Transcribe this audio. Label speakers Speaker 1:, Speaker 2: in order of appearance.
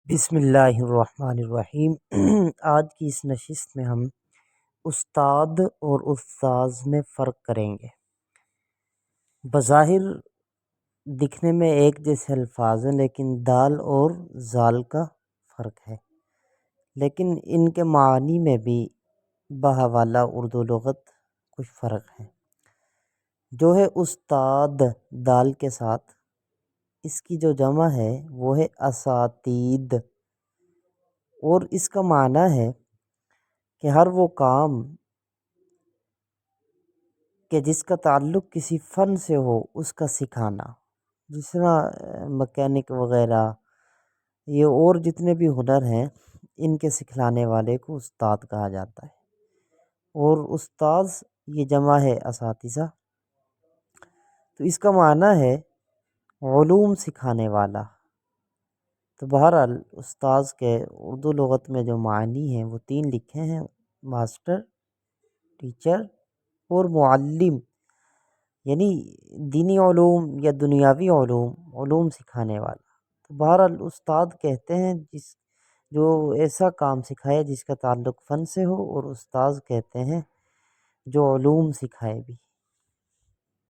Speaker 1: بسم اللہ الرحمن الرحیم۔ آج کی اس نشست میں ہم استاد اور استاذ میں فرق کریں گے۔ بظاہر دکھنے میں ایک جیسے الفاظ ہیں لیکن دال اور زال کا فرق ہے، لیکن ان کے معنی میں بھی بحوالہ اردو لغت کچھ فرق ہے۔ جو ہے استاد دال کے ساتھ، اس کی جو جمع ہے وہ ہے اساتید، اور اس کا معنی ہے کہ ہر وہ کام کہ جس کا تعلق کسی فن سے ہو اس کا سکھانا، جس طرح مکینک وغیرہ، یہ اور جتنے بھی ہنر ہیں ان کے سکھلانے والے کو استاد کہا جاتا ہے۔ اور استاذ یہ جمع ہے اساتذہ، تو اس کا معنی ہے علوم سکھانے والا۔ تو بہرحال استاذ کے اردو لغت میں جو معنی ہیں وہ تین لکھے ہیں: ماسٹر، ٹیچر اور معلم، یعنی دینی علوم یا دنیاوی علوم سکھانے والا۔ تو بہرحال استاد کہتے ہیں جو ایسا کام سکھائے جس کا تعلق فن سے ہو، اور استاذ کہتے ہیں جو علوم سکھائے بھی۔